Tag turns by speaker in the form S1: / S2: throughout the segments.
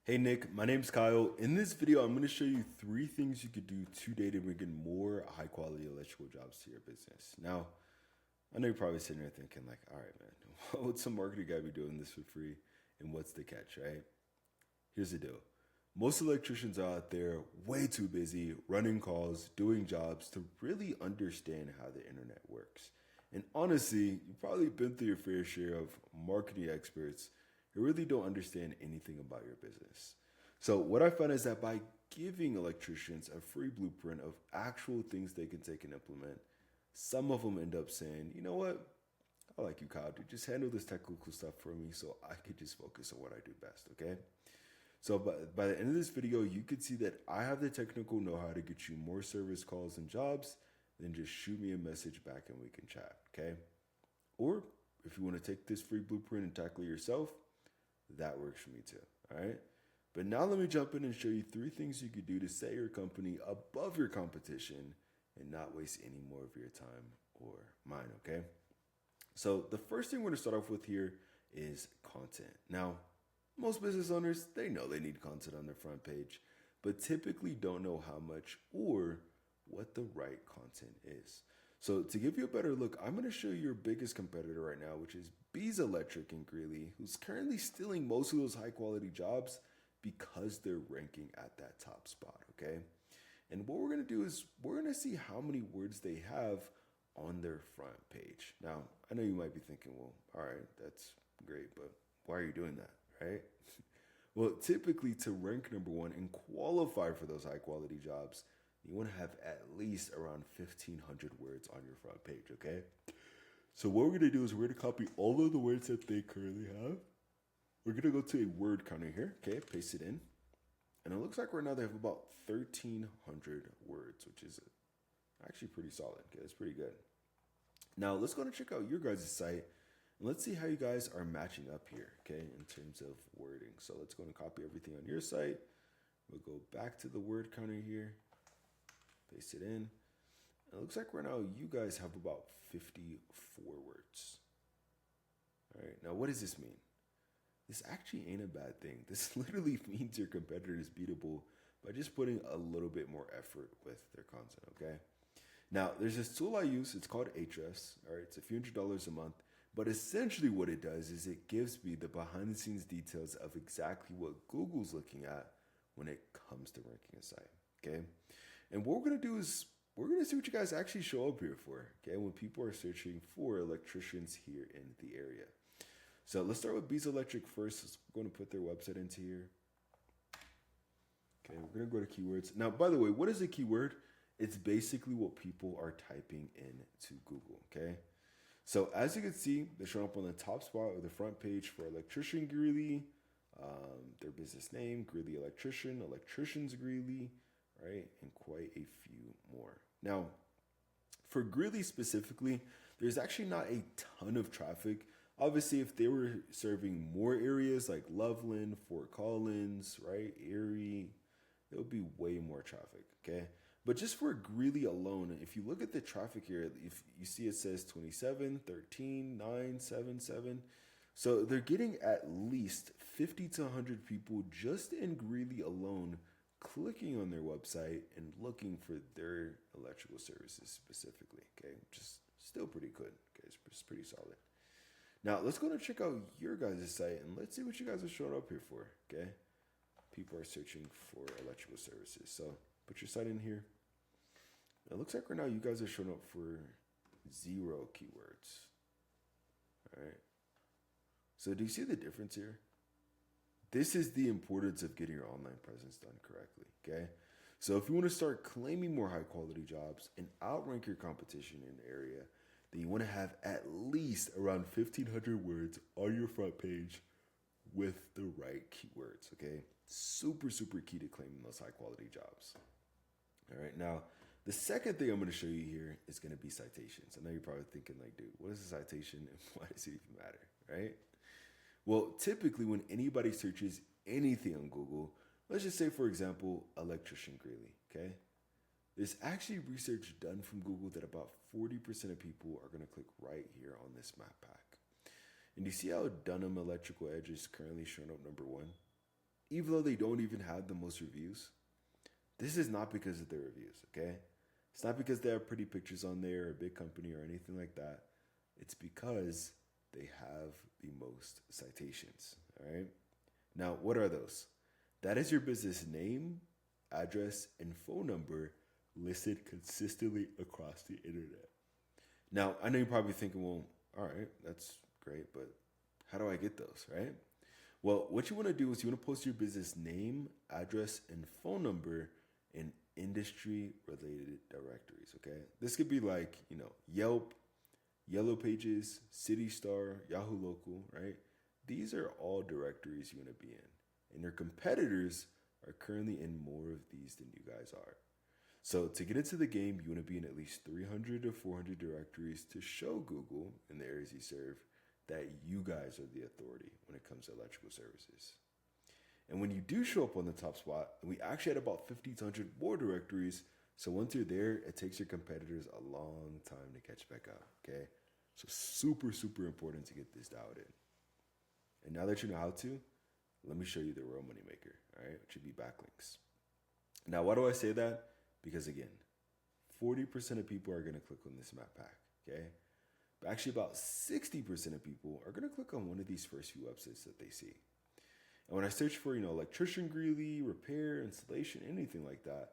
S1: Hey Nick, my name's Kyle. In this video, I'm going to show you 3 things you could do today to bring in more high quality electrical jobs to your business. Now, I know you're probably sitting there thinking like, all right, man, what's some marketing guy be doing this for free and what's the catch, right? Here's the deal. Most electricians are out there way too busy running calls, doing jobs to really understand how the internet works. And honestly, you've probably been through your fair share of marketing experts who really don't understand anything about your business. So, what I found is that by giving electricians a free blueprint of actual things they can take and implement, some of them end up saying, you know what? I like you, Kyle, dude. Just handle this technical stuff for me so I could just focus on what I do best, okay? So by the end of this video, you could see that I have the technical know-how to get you more service calls and jobs. Then just shoot me a message back and we can chat, okay? Or if you want to take this free blueprint and tackle it yourself, that works for me too, all right? But now let me jump in and show you 3 things you could do to set your company above your competition and not waste any more of your time or mine, okay? So the first thing we're gonna start off with here is content. Now, most business owners, they know they need content on their front page, but typically don't know how much or what the right content is. So to give you a better look, I'm going to show you your biggest competitor right now, which is Bees Electric in Greeley, who's currently stealing most of those high quality jobs because they're ranking at that top spot, okay? And what we're going to do is we're going to see how many words they have on their front page. Now, I know you might be thinking, well, all right, that's great, but why are you doing that, right? Well, typically to rank number one and qualify for those high quality jobs, you want to have at least around 1,500 words on your front page, okay? So what we're going to do is we're going to copy all of the words that they currently have. We're going to go to a word counter here, okay? Paste it in. And it looks like right now they have about 1,300 words, which is actually pretty solid, okay? That's pretty good. Now, let's go and check out your guys' site. And let's see how you guys are matching up here, okay, in terms of wording. So let's go and copy everything on your site. We'll go back to the word counter here, paste it in. It looks like right now you guys have about 54 words. All right, now what does this mean? This actually ain't a bad thing. This literally means your competitor is beatable by just putting a little bit more effort with their content, okay? Now, there's this tool I use. It's called Ahrefs. All right, it's a few $100s a month. But essentially what it does is it gives me the behind the scenes details of exactly what Google's looking at when it comes to ranking a site, okay? And what we're going to do is we're going to see what you guys actually show up here for, okay, when people are searching for electricians here in the area. So let's start with Bees Electric first. So we're going to put their website into here. Okay, we're going to go to keywords. Now, by the way, what is a keyword? It's basically what people are typing into Google, okay? So as you can see, they're showing up on the top spot of the front page for Electrician Greeley, their business name, Greeley Electrician, Electricians Greeley, right? And quite a few more. Now, for Greeley specifically, there's actually not a ton of traffic. Obviously, if they were serving more areas like Loveland, Fort Collins, right, Erie, there would be way more traffic, okay? But just for Greeley alone, if you look at the traffic here, if you see it says 27, 13, 9, 7, 7. So they're getting at least 50 to 100 people just in Greeley alone clicking on their website and looking for their electrical services specifically, okay? Which is still pretty good, okay? It's pretty solid. Now, let's go and check out your guys' site and let's see what you guys are showing up here for, okay? People are searching for electrical services. So put your site in here. It looks like right now you guys are showing up for 0 keywords. All right. So do you see the difference here? This is the importance of getting your online presence done correctly, okay? So if you want to start claiming more high quality jobs and outrank your competition in the area, then you want to have at least around 1,500 words on your front page with the right keywords, okay? Super, super key to claiming those high quality jobs. All right, now, the second thing I'm going to show you here is going to be citations. I know you're probably thinking like, dude, what is a citation and why does it even matter, right? Well, typically when anybody searches anything on Google, let's just say, for example, electrician Greeley, okay? There's actually research done from Google that about 40% of people are going to click right here on this map pack. And you see how Dunham Electrical Edge is currently showing up number 1? even though they don't even have the most reviews, this is not because of their reviews, okay? It's not because they have pretty pictures on there or a big company or anything like that. It's because they have the most citations, all right? Now, what are those? That is your business name, address, and phone number listed consistently across the internet. Now, I know you're probably thinking, well, all right, that's great, but how do I get those, right? Well, what you want to do is you want to post your business name, address, and phone number in industry related directories, okay? This could be like, Yelp, Yellow Pages, City Star, Yahoo Local, right? These are all directories you want to be in. And your competitors are currently in more of these than you guys are. So to get into the game, you want to be in at least 300 to 400 directories to show Google in the areas you serve that you guys are the authority when it comes to electrical services. And when you do show up on the top spot, we actually had about 50 to 100 more directories. So once you're there, it takes your competitors a long time to catch back up, okay? So super, super important to get this dialed in. And now that you know how to, let me show you the real moneymaker, all right? Which should be backlinks. Now, why do I say that? Because again, 40% of people are going to click on this map pack, okay? But actually about 60% of people are going to click on one of these first few websites that they see. And when I search for, electrician Greeley, repair, installation, anything like that,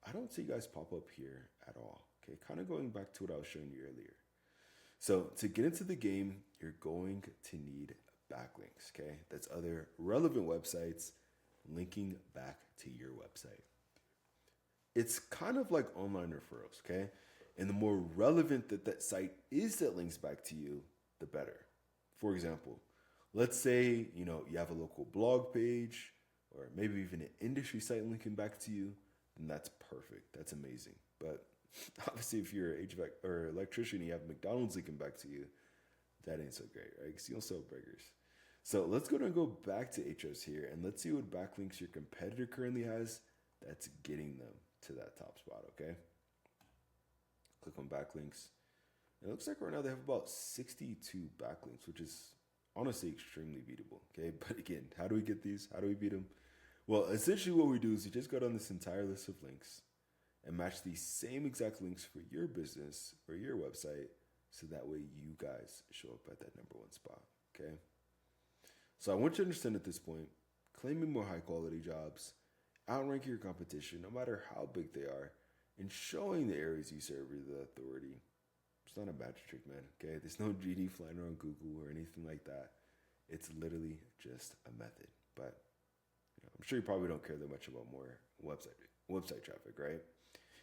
S1: I don't see you guys pop up here at all, okay? Kind of going back to what I was showing you earlier. So to get into the game, you're going to need backlinks, okay? That's other relevant websites linking back to your website. It's kind of like online referrals, okay? And the more relevant that site is that links back to you, the better. For example, let's say, you have a local blog page or maybe even an industry site linking back to you, then that's perfect. That's amazing. But obviously, if you're an HVAC or electrician and you have McDonald's linking back to you, that ain't so great, right? Because you don't sell burgers. So let's go back to HOs here and let's see what backlinks your competitor currently has that's getting them to that top spot, okay? Click on backlinks. It looks like right now they have about 62 backlinks, which is honestly extremely beatable, okay? But again, how do we get these? How do we beat them? Well, essentially what we do is we just go down this entire list of links and match these same exact links for your business or your website so that way you guys show up at that number one spot, okay? So I want you to understand at this point, claiming more high quality jobs, outranking your competition, no matter how big they are, and showing the areas you serve are the authority. It's not a magic trick, man, okay? There's no genie flying around Google or anything like that. It's literally just a method. But I'm sure you probably don't care that much about more website traffic, right?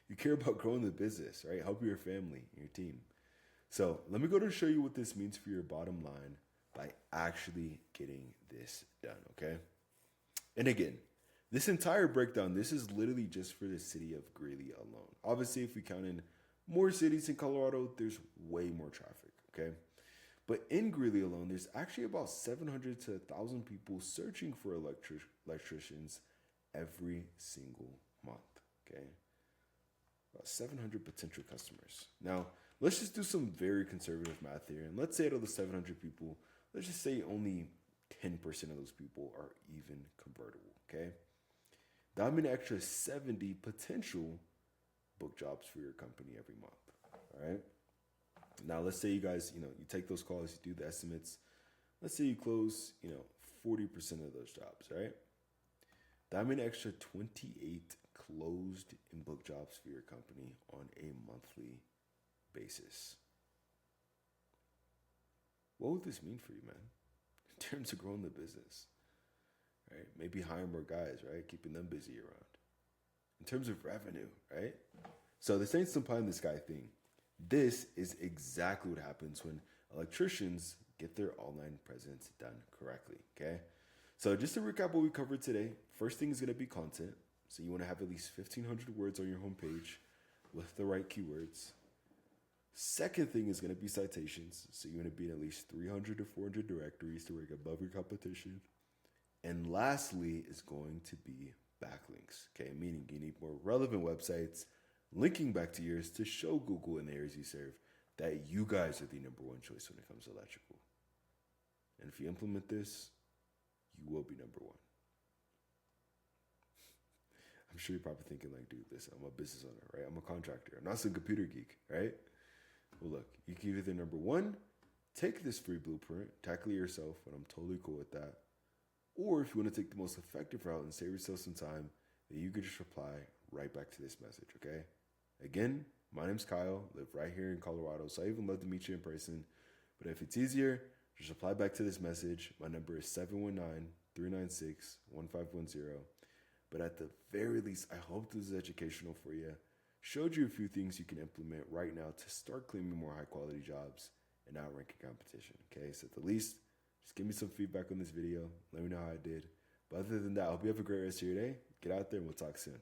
S1: You care about growing the business, right? Helping your family, your team. So let me go to show you what this means for your bottom line by actually getting this done, okay? And again, this entire breakdown, this is literally just for the city of Greeley alone. Obviously, if we count in more cities in Colorado, there's way more traffic, okay? But in Greeley alone, there's actually about 700 to 1,000 people searching for electricians every single month, okay? About 700 potential customers. Now, let's just do some very conservative math here. And let's say out of the 700 people, let's just say only 10% of those people are even convertible, okay? That would mean an extra 70 potential book jobs for your company every month, all right? Now, let's say you guys, you take those calls, you do the estimates. Let's say you close, 40% of those jobs, right? That would mean an extra 28 closed and book jobs for your company on a monthly basis. What would this mean for you, man? In terms of growing the business, right? Maybe hiring more guys, right? Keeping them busy around. In terms of revenue, right? So this ain't some pie in the sky thing. This is exactly what happens when electricians get their online presence done correctly, okay? So just to recap what we covered today, first thing is going to be content. So you want to have at least 1,500 words on your homepage with the right keywords. Second thing is going to be citations. So you want to be in at least 300 to 400 directories to rank above your competition. And lastly is going to be backlinks, okay? Meaning you need more relevant websites linking back to yours to show Google in the areas you serve that you guys are the number one choice when it comes to electrical. And if you implement this, you will be number one. sure you're probably thinking like, dude, listen, I'm a business owner, right? I'm a contractor. I'm not some computer geek, right? Well, look, you can either number one, take this free blueprint, tackle it yourself, and I'm totally cool with that. Or if you want to take the most effective route and save yourself some time, then you could just reply right back to this message, okay? Again, my name's Kyle, live right here in Colorado, so I even love to meet you in person. But if it's easier, just reply back to this message. My number is 719-396-1510. But at the very least, I hope this is educational for you. Showed you a few things you can implement right now to start claiming more high quality jobs and outranking competition. Okay, so at the least, just give me some feedback on this video. Let me know how I did. But other than that, I hope you have a great rest of your day. Get out there and we'll talk soon.